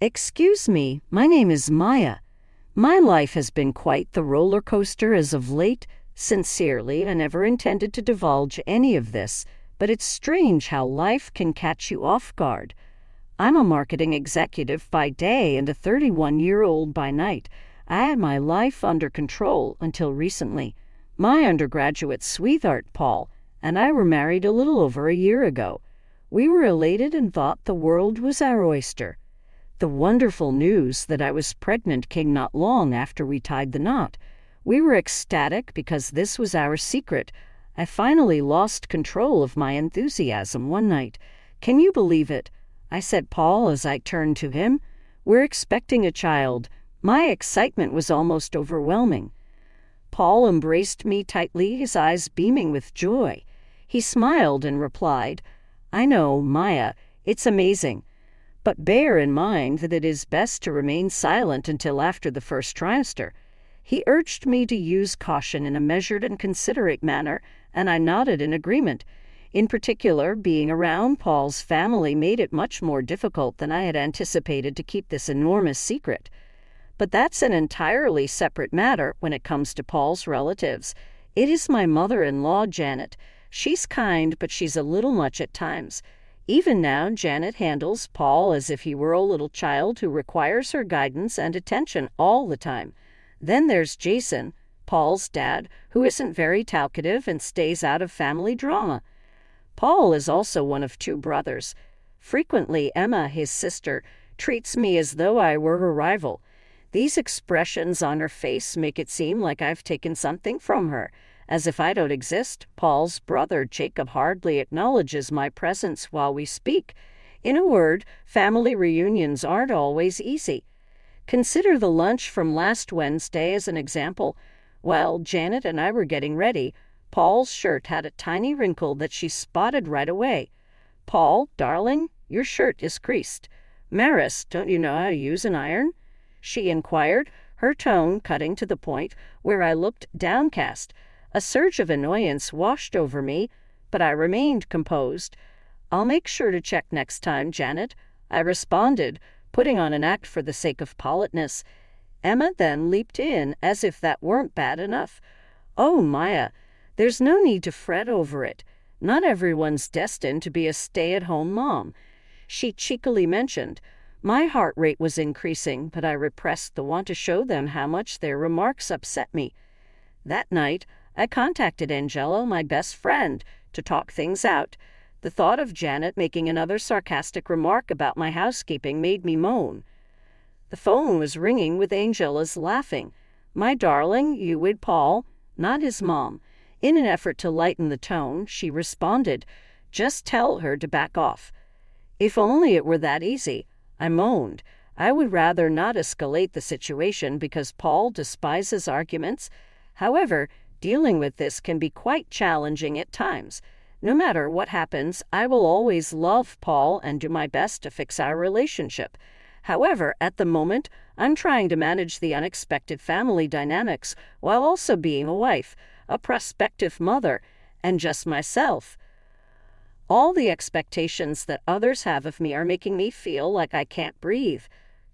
Excuse me, my name is Maya. My life has been quite the roller coaster as of late. Sincerely, I never intended to divulge any of this, but it's strange how life can catch you off guard. I'm a marketing executive by day and a 31-year-old by night. I had my life under control until recently. My undergraduate sweetheart, Paul, and I were married a little over a year ago. We were elated and thought the world was our oyster. The wonderful news that I was pregnant came not long after we tied the knot. We were ecstatic because this was our secret. I finally lost control of my enthusiasm one night. "Can you believe it?" I said, Paul, as I turned to him. "We're expecting a child." My excitement was almost overwhelming. Paul embraced me tightly, his eyes beaming with joy. He smiled and replied, "I know, Maya, it's amazing. But bear in mind that it is best to remain silent until after the first trimester." He urged me to use caution in a measured and considerate manner, and I nodded in agreement. In particular, being around Paul's family made it much more difficult than I had anticipated to keep this enormous secret. But that's an entirely separate matter when it comes to Paul's relatives. It is my mother-in-law, Janet. She's kind, but she's a little much at times. Even now, Janet handles Paul as if he were a little child who requires her guidance and attention all the time. Then there's Jason, Paul's dad, who isn't very talkative and stays out of family drama. Paul is also one of two brothers. Frequently, Emma, his sister, treats me as though I were her rival. These expressions on her face make it seem like I've taken something from her. As if I don't exist, Paul's brother Jacob hardly acknowledges my presence while we speak. In a word, family reunions aren't always easy. Consider the lunch from last Wednesday as an example. While Janet and I were getting ready, Paul's shirt had a tiny wrinkle that she spotted right away. "Paul, darling, your shirt is creased. Maris, don't you know how to use an iron?" she inquired, her tone cutting to the point where I looked downcast. A surge of annoyance washed over me, but I remained composed. "I'll make sure to check next time, Janet," I responded, putting on an act for the sake of politeness. Emma then leaped in as if that weren't bad enough. "Oh, Maya, there's no need to fret over it. Not everyone's destined to be a stay-at-home mom," she cheekily mentioned. My heart rate was increasing, but I repressed the want to show them how much their remarks upset me. That night, I contacted Angela, my best friend, to talk things out. The thought of Janet making another sarcastic remark about my housekeeping made me moan. The phone was ringing with Angela's laughing. "My darling, you with Paul?" Not his mom. In an effort to lighten the tone, she responded, "Just tell her to back off." If only it were that easy, I moaned. I would rather not escalate the situation because Paul despises arguments. However, dealing with this can be quite challenging at times. No matter what happens, I will always love Paul and do my best to fix our relationship. However, at the moment, I'm trying to manage the unexpected family dynamics while also being a wife, a prospective mother, and just myself. All the expectations that others have of me are making me feel like I can't breathe.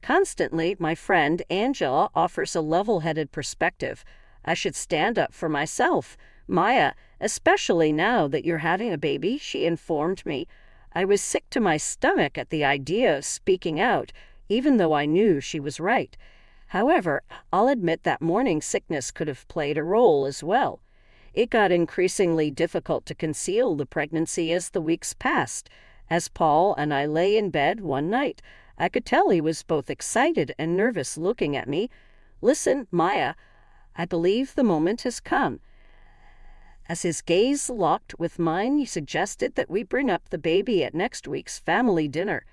Constantly, my friend Angela offers a level-headed perspective. I should stand up for myself. "Maya, especially now that you're having a baby," she informed me. I was sick to my stomach at the idea of speaking out, even though I knew she was right. However, I'll admit that morning sickness could have played a role as well. It got increasingly difficult to conceal the pregnancy as the weeks passed. As Paul and I lay in bed one night, I could tell he was both excited and nervous looking at me. "Listen, Maya, I believe the moment has come." As his gaze locked with mine, he suggested that we bring up the baby at next week's family dinner.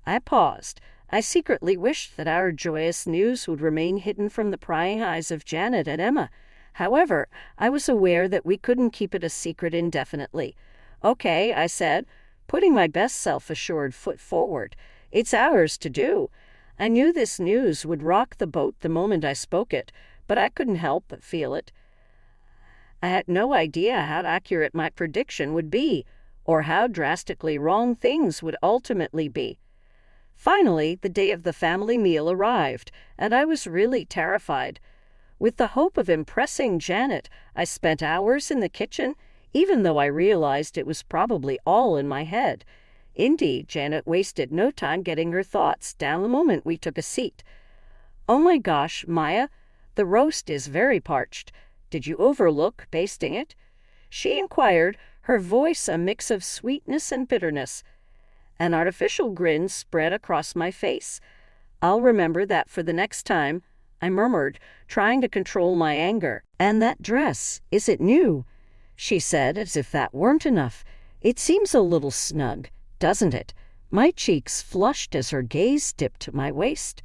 I paused. I secretly wished that our joyous news would remain hidden from the prying eyes of Janet and Emma. However, I was aware that we couldn't keep it a secret indefinitely. "Okay," I said, putting my best self-assured foot forward. "It's ours to do." I knew this news would rock the boat the moment I spoke it, but I couldn't help but feel it. I had no idea how accurate my prediction would be, or how drastically wrong things would ultimately be. Finally, the day of the family meal arrived, and I was really terrified. With the hope of impressing Janet, I spent hours in the kitchen, even though I realized it was probably all in my head. Indeed, Janet wasted no time getting her thoughts down the moment we took a seat. "Oh my gosh, Maya, the roast is very parched. Did you overlook basting it?" she inquired, her voice a mix of sweetness and bitterness. An artificial grin spread across my face. "I'll remember that for the next time," I murmured, trying to control my anger. "And that dress, is it new?" she said, as if that weren't enough. "It seems a little snug, doesn't it?" My cheeks flushed as her gaze dipped to my waist.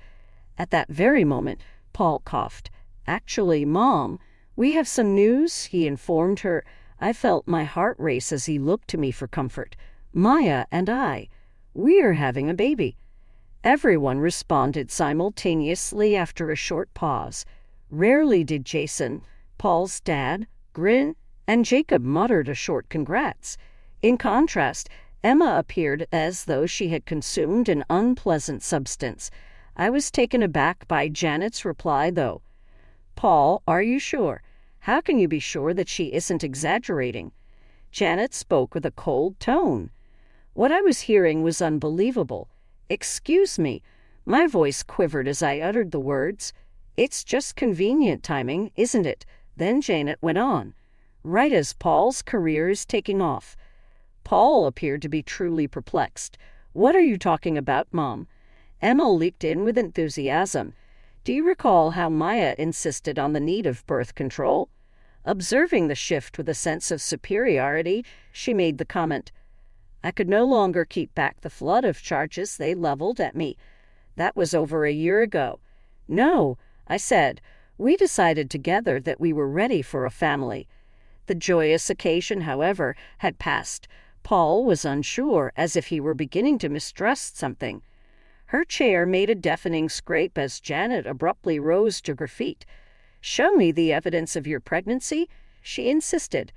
At that very moment, Paul coughed. "Actually, Mom, we have some news," he informed her. I felt my heart race as he looked to me for comfort. "Maya and we're having a baby." Everyone responded simultaneously after a short pause. Rarely did Jason, Paul's dad, grin, and Jacob muttered a short congrats. In contrast, Emma appeared as though she had consumed an unpleasant substance. I was taken aback by Janet's reply, though. "Paul, are you sure? How can you be sure that she isn't exaggerating?" Janet spoke with a cold tone. What I was hearing was unbelievable. "Excuse me." My voice quivered as I uttered the words. "It's just convenient timing, isn't it?" Then Janet went on. "Right as Paul's career is taking off." Paul appeared to be truly perplexed. "What are you talking about, Mom?" Emma leaped in with enthusiasm. "Do you recall how Maya insisted on the need of birth control?" Observing the shift with a sense of superiority, she made the comment. I could no longer keep back the flood of charges they leveled at me. "That was over a year ago." "No," I said. "We decided together that we were ready for a family." The joyous occasion, however, had passed. Paul was unsure, as if he were beginning to mistrust something. Her chair made a deafening scrape as Janet abruptly rose to her feet. "Show me the evidence of your pregnancy," she insisted.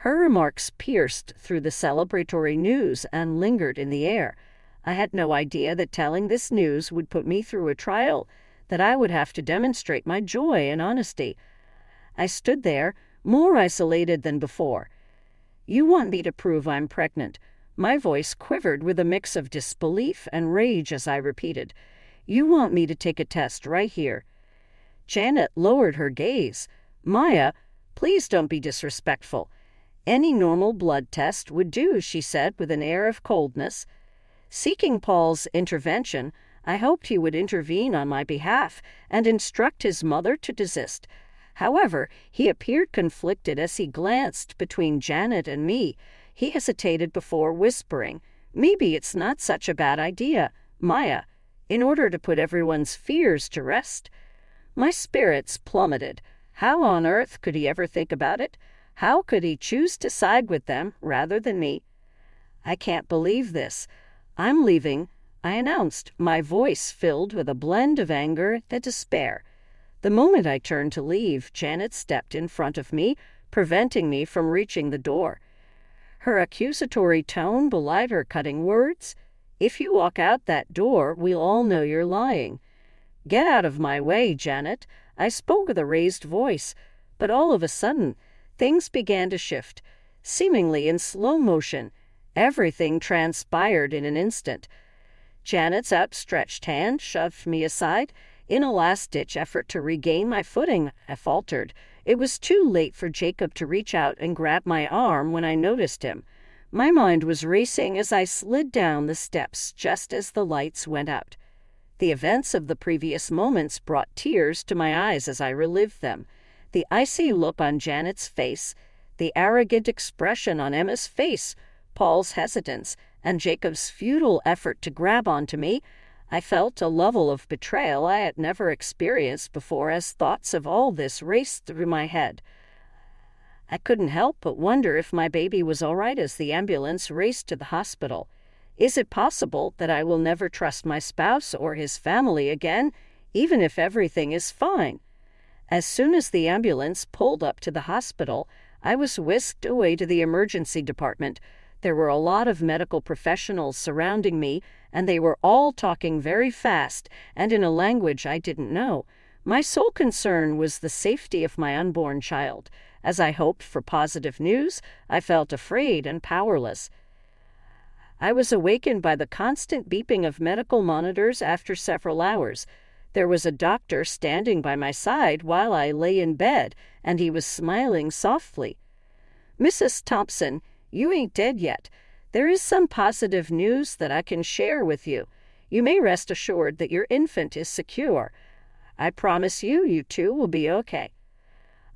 Her remarks pierced through the celebratory news and lingered in the air. I had no idea that telling this news would put me through a trial, that I would have to demonstrate my joy and honesty. I stood there, more isolated than before. "You want me to prove I'm pregnant." My voice quivered with a mix of disbelief and rage as I repeated, "You want me to take a test right here." Janet lowered her gaze. "Maya, please don't be disrespectful." "Any normal blood test would do," she said with an air of coldness. Seeking Paul's intervention, I hoped he would intervene on my behalf and instruct his mother to desist. However, he appeared conflicted as he glanced between Janet and me. He hesitated before whispering, "Maybe it's not such a bad idea, Maya," in order to put everyone's fears to rest. My spirits plummeted. How on earth could he ever think about it? How could he choose to side with them rather than me? "I can't believe this. I'm leaving," I announced, my voice filled with a blend of anger and despair. The moment I turned to leave, Janet stepped in front of me, preventing me from reaching the door. Her accusatory tone belied her cutting words. "If you walk out that door, we'll all know you're lying." "Get out of my way, Janet," I spoke with a raised voice. But all of a sudden, things began to shift, seemingly in slow motion. Everything transpired in an instant. Janet's outstretched hand shoved me aside. In a last-ditch effort to regain my footing, I faltered. It was too late for Jacob to reach out and grab my arm when I noticed him. My mind was racing as I slid down the steps just as the lights went out. The events of the previous moments brought tears to my eyes as I relived them. The icy look on Janet's face, the arrogant expression on Emma's face, Paul's hesitance, and Jacob's futile effort to grab onto me. I felt a level of betrayal I had never experienced before as thoughts of all this raced through my head. I couldn't help but wonder if my baby was all right as the ambulance raced to the hospital. Is it possible that I will never trust my spouse or his family again, even if everything is fine? As soon as the ambulance pulled up to the hospital, I was whisked away to the emergency department. There were a lot of medical professionals surrounding me, and they were all talking very fast and in a language I didn't know. My sole concern was the safety of my unborn child. As I hoped for positive news, I felt afraid and powerless. I was awakened by the constant beeping of medical monitors after several hours. There was a doctor standing by my side while I lay in bed, and he was smiling softly. "Mrs. Thompson, you ain't dead yet. There is some positive news that I can share with you. You may rest assured that your infant is secure. I promise you two will be okay."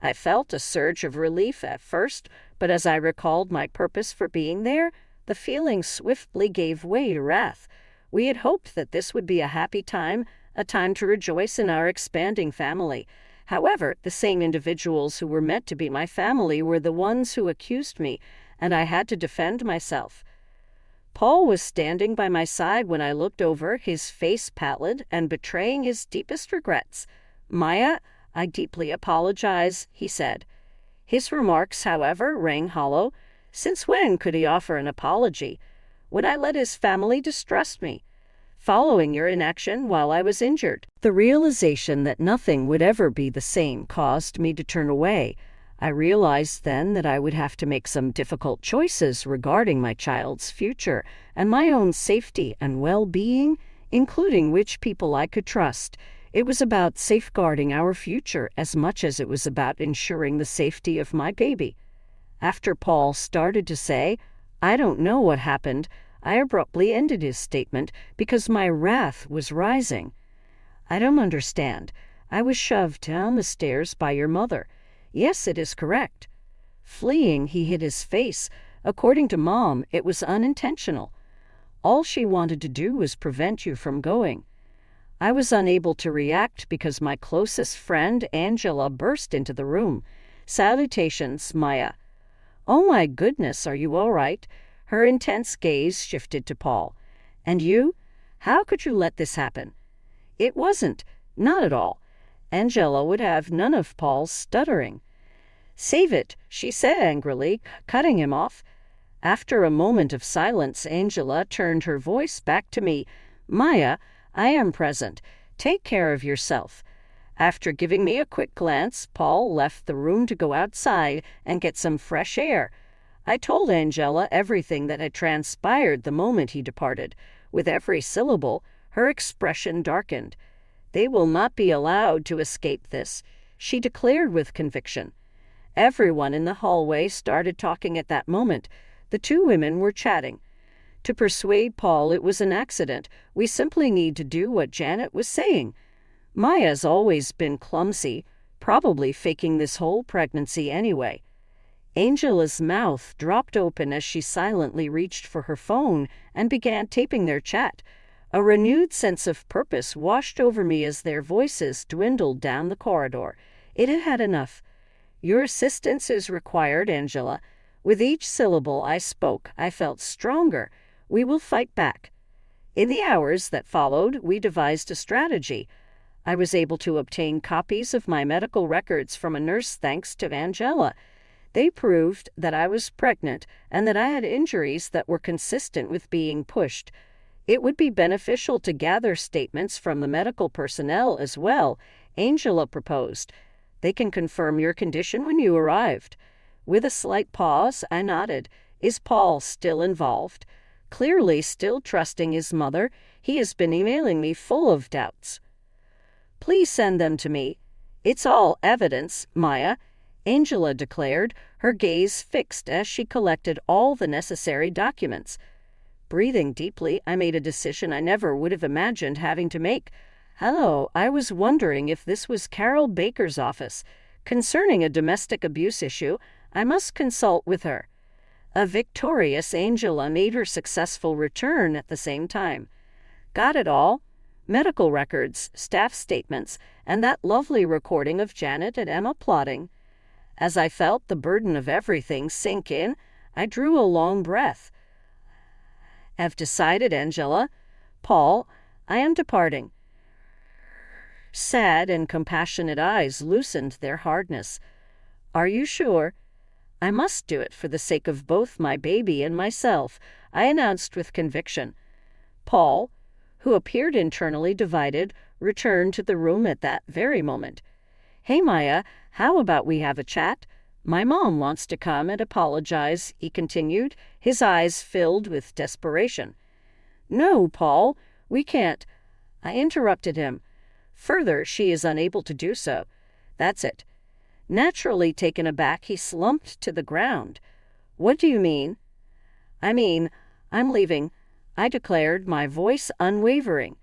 I felt a surge of relief at first, but as I recalled my purpose for being there, the feeling swiftly gave way to wrath. We had hoped that this would be a happy time, a time to rejoice in our expanding family. However, the same individuals who were meant to be my family were the ones who accused me, and I had to defend myself. Paul was standing by my side when I looked over, his face pallid and betraying his deepest regrets. "Maya, I deeply apologize," he said. His remarks, however, rang hollow. Since when could he offer an apology? Would I let his family distrust me? Following your inaction while I was injured. The realization that nothing would ever be the same caused me to turn away. I realized then that I would have to make some difficult choices regarding my child's future and my own safety and well-being, including which people I could trust. It was about safeguarding our future as much as it was about ensuring the safety of my baby. After Paul started to say, "I don't know what happened," I abruptly ended his statement because my wrath was rising. "I don't understand. I was shoved down the stairs by your mother." "Yes, it is correct." Fleeing, he hid his face. "According to Mom, it was unintentional. All she wanted to do was prevent you from going." I was unable to react because my closest friend, Angela, burst into the room. "Salutations, Maya." "Oh my goodness, are you all right?" Her intense gaze shifted to Paul. "And you? How could you let this happen?" "It wasn't. Not at all." Angela would have none of Paul's stuttering. "Save it," she said angrily, cutting him off. After a moment of silence, Angela turned her voice back to me. "Maya, I am present. Take care of yourself." After giving me a quick glance, Paul left the room to go outside and get some fresh air. I told Angela everything that had transpired the moment he departed. With every syllable, her expression darkened. "They will not be allowed to escape this," she declared with conviction. Everyone in the hallway started talking at that moment. The two women were chatting. To persuade Paul it was an accident. We simply need to do what Janet was saying. Maya's always been clumsy, probably faking this whole pregnancy anyway. Angela's mouth dropped open as she silently reached for her phone and began taping their chat. A renewed sense of purpose washed over me as their voices dwindled down the corridor. It had had enough. "Your assistance is required, Angela." With each syllable I spoke, I felt stronger. "We will fight back." In the hours that followed, we devised a strategy. I was able to obtain copies of my medical records from a nurse thanks to Angela. They proved that I was pregnant and that I had injuries that were consistent with being pushed. It would be beneficial to gather statements from the medical personnel as well, Angela proposed. "They can confirm your condition when you arrived." With a slight pause, I nodded. Is Paul still involved? Clearly still trusting his mother, he has been emailing me full of doubts. "Please send them to me." "It's all evidence, Maya," Angela declared, her gaze fixed as she collected all the necessary documents. Breathing deeply, I made a decision I never would have imagined having to make. "Hello, I was wondering if this was Carol Baker's office. Concerning a domestic abuse issue, I must consult with her." A victorious Angela made her successful return at the same time. "Got it all? Medical records, staff statements, and that lovely recording of Janet and Emma plotting." As I felt the burden of everything sink in, I drew a long breath. "I've decided, Angela. Paul, I am departing." Sad and compassionate eyes loosened their hardness. "Are you sure?" "I must do it for the sake of both my baby and myself," I announced with conviction. Paul, who appeared internally divided, returned to the room at that very moment. "Hey, Maya, how about we have a chat? My mom wants to come and apologize," he continued, his eyes filled with desperation. "No, Paul, we can't." I interrupted him. "Further, she is unable to do so. That's it." Naturally taken aback, he slumped to the ground. "What do you mean?" "I mean, I'm leaving," I declared, my voice unwavering.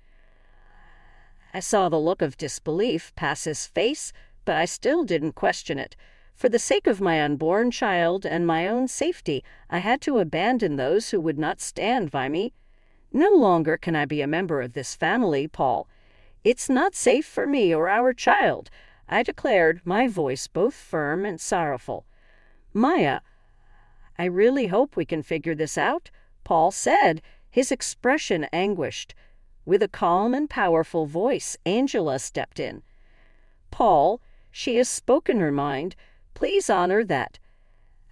I saw the look of disbelief pass his face, but I still didn't question it. For the sake of my unborn child and my own safety, I had to abandon those who would not stand by me. "No longer can I be a member of this family, Paul. It's not safe for me or our child," I declared, my voice both firm and sorrowful. "Maya, I really hope we can figure this out," Paul said, his expression anguished. With a calm and powerful voice, Angela stepped in. "Paul, she has spoken her mind. Please honor that."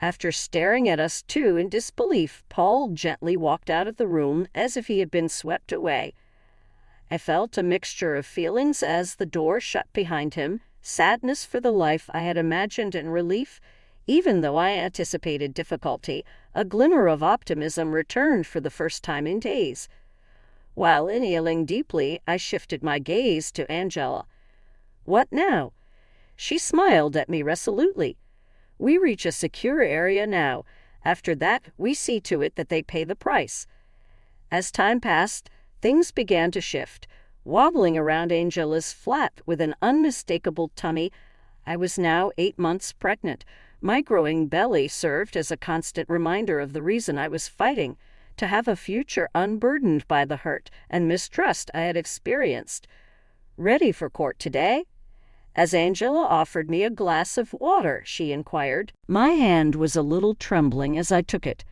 After staring at us two in disbelief, Paul gently walked out of the room as if he had been swept away. I felt a mixture of feelings as the door shut behind him, sadness for the life I had imagined and relief. Even though I anticipated difficulty, a glimmer of optimism returned for the first time in days. While inhaling deeply, I shifted my gaze to Angela. "What now?" She smiled at me resolutely. "We reach a secure area now. After that, we see to it that they pay the price." As time passed, things began to shift. Wobbling around Angela's flat with an unmistakable tummy, I was now 8 months pregnant. My growing belly served as a constant reminder of the reason I was fighting, to have a future unburdened by the hurt and mistrust I had experienced. "Ready for court today?" As Angela offered me a glass of water, she inquired. My hand was a little trembling as I took it.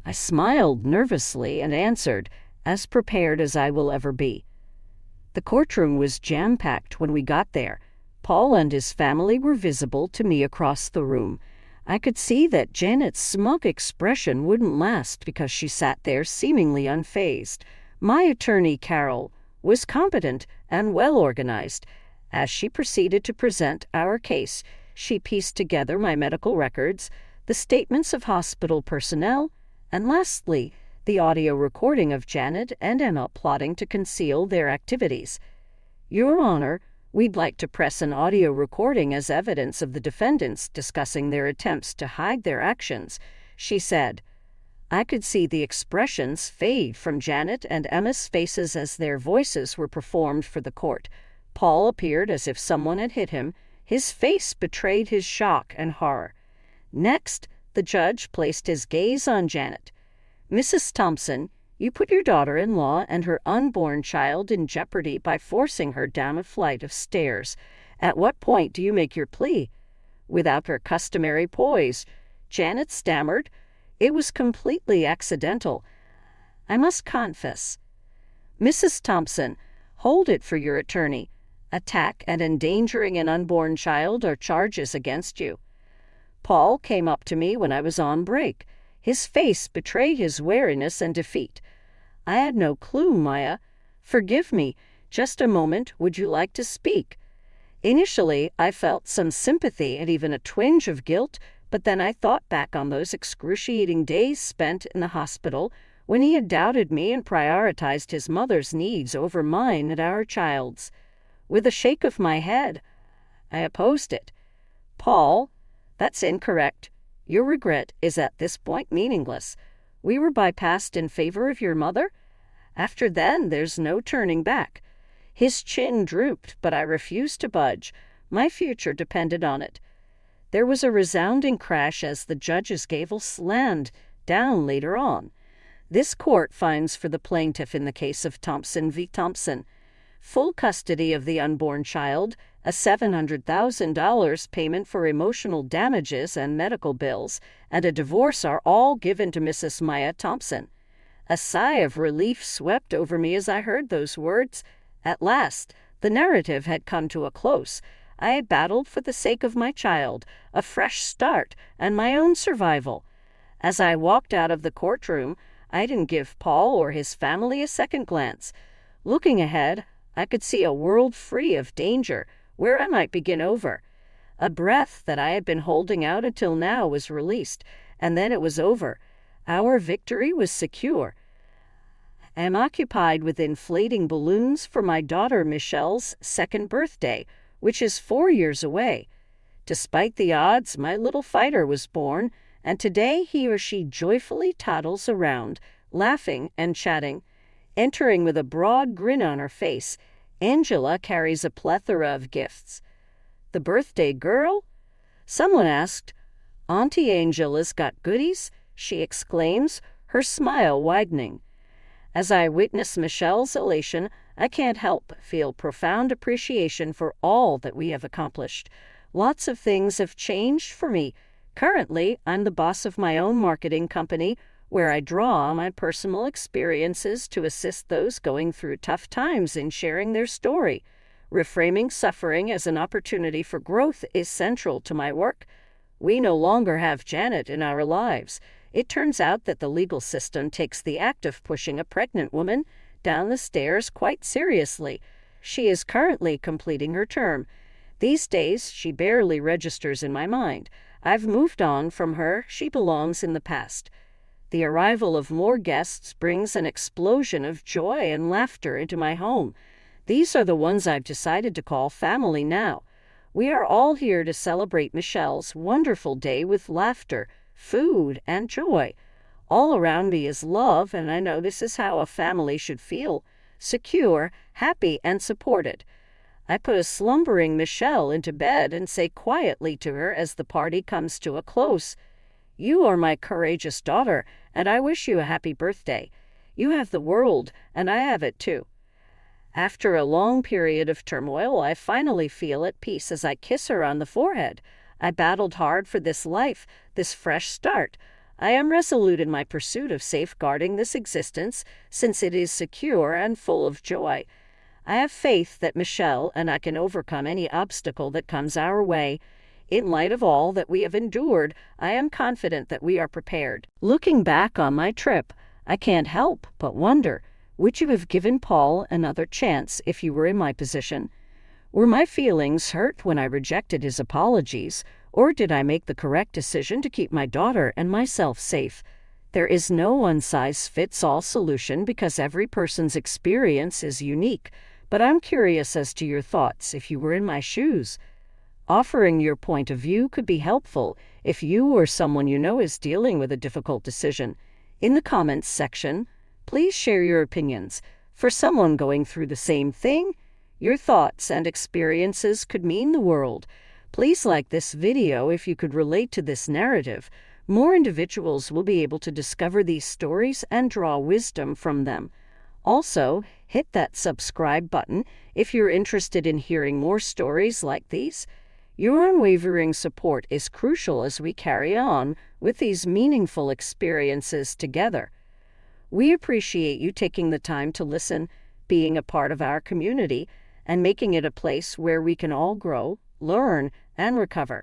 I smiled nervously and answered, as prepared as I will ever be. The courtroom was jam-packed when we got there. Paul and his family were visible to me across the room. I could see that Janet's smug expression wouldn't last because she sat there seemingly unfazed. My attorney, Carol, was competent and well-organized. As she proceeded to present our case, she pieced together my medical records, the statements of hospital personnel, and lastly, the audio recording of Janet and Emma plotting to conceal their activities. "Your Honor, we'd like to press an audio recording as evidence of the defendants discussing their attempts to hide their actions," she said. I could see the expressions fade from Janet and Emma's faces as their voices were performed for the court. Paul appeared as if someone had hit him. His face betrayed his shock and horror. Next, the judge placed his gaze on Janet. "Mrs. Thompson, you put your daughter-in-law and her unborn child in jeopardy by forcing her down a flight of stairs. At what point do you make your plea?" Without her customary poise, Janet stammered, "It was completely accidental. I must confess." "Mrs. Thompson, hold it for your attorney. Attack and endangering an unborn child are charges against you." Paul came up to me when I was on break. His face betrayed his wariness and defeat. "I had no clue, Maya. Forgive me. Just a moment. Would you like to speak?" Initially, I felt some sympathy and even a twinge of guilt, but then I thought back on those excruciating days spent in the hospital when he had doubted me and prioritized his mother's needs over mine and our child's. With a shake of my head, I opposed it. "Paul, that's incorrect. Your regret is at this point meaningless. We were bypassed in favor of your mother. After then, there's no turning back." His chin drooped, but I refused to budge. My future depended on it. There was a resounding crash as the judge's gavel slammed down later on. "This court finds for the plaintiff in the case of Thompson v. Thompson. Full custody of the unborn child, a $700,000 payment for emotional damages and medical bills, and a divorce are all given to Mrs. Maya Thompson." A sigh of relief swept over me as I heard those words. At last, the narrative had come to a close. I had battled for the sake of my child, a fresh start, and my own survival. As I walked out of the courtroom, I didn't give Paul or his family a second glance. Looking ahead, I could see a world free of danger, where I might begin over. A breath that I had been holding out until now was released, and then it was over. Our victory was secure. I am occupied with inflating balloons for my daughter Michelle's second birthday, which is 4 years away. Despite the odds, my little fighter was born, and today he or she joyfully toddles around, laughing and chatting. Entering with a broad grin on her face, Angela carries a plethora of gifts. The birthday girl? Someone asked. Auntie Angela's got goodies, she exclaims, her smile widening. As I witness Michelle's elation, I can't help but feel profound appreciation for all that we have accomplished. Lots of things have changed for me. Currently, I'm the boss of my own marketing company, where I draw on my personal experiences to assist those going through tough times in sharing their story. Reframing suffering as an opportunity for growth is central to my work. We no longer have Janet in our lives. It turns out that the legal system takes the act of pushing a pregnant woman down the stairs quite seriously. She is currently completing her term. These days, she barely registers in my mind. I've moved on from her. She belongs in the past. The arrival of more guests brings an explosion of joy and laughter into my home. These are the ones I've decided to call family now. We are all here to celebrate Michelle's wonderful day with laughter, food, and joy. All around me is love, and I know this is how a family should feel: secure, happy, and supported. I put a slumbering Michelle into bed and say quietly to her as the party comes to a close, "You are my courageous daughter, and I wish you a happy birthday. You have the world, and I have it too." After a long period of turmoil, I finally feel at peace as I kiss her on the forehead. I battled hard for this life, this fresh start. I am resolute in my pursuit of safeguarding this existence, since it is secure and full of joy. I have faith that Michelle and I can overcome any obstacle that comes our way. In light of all that we have endured, I am confident that we are prepared. Looking back on my trip, I can't help but wonder, would you have given Paul another chance if you were in my position? Were my feelings hurt when I rejected his apologies, or did I make the correct decision to keep my daughter and myself safe? There is no one-size-fits-all solution because every person's experience is unique, but I'm curious as to your thoughts if you were in my shoes. Offering your point of view could be helpful if you or someone you know is dealing with a difficult decision. In the comments section, please share your opinions. For someone going through the same thing, your thoughts and experiences could mean the world. Please like this video if you could relate to this narrative. More individuals will be able to discover these stories and draw wisdom from them. Also, hit that subscribe button if you're interested in hearing more stories like these. Your unwavering support is crucial as we carry on with these meaningful experiences together. We appreciate you taking the time to listen, being a part of our community, and making it a place where we can all grow, learn, and recover.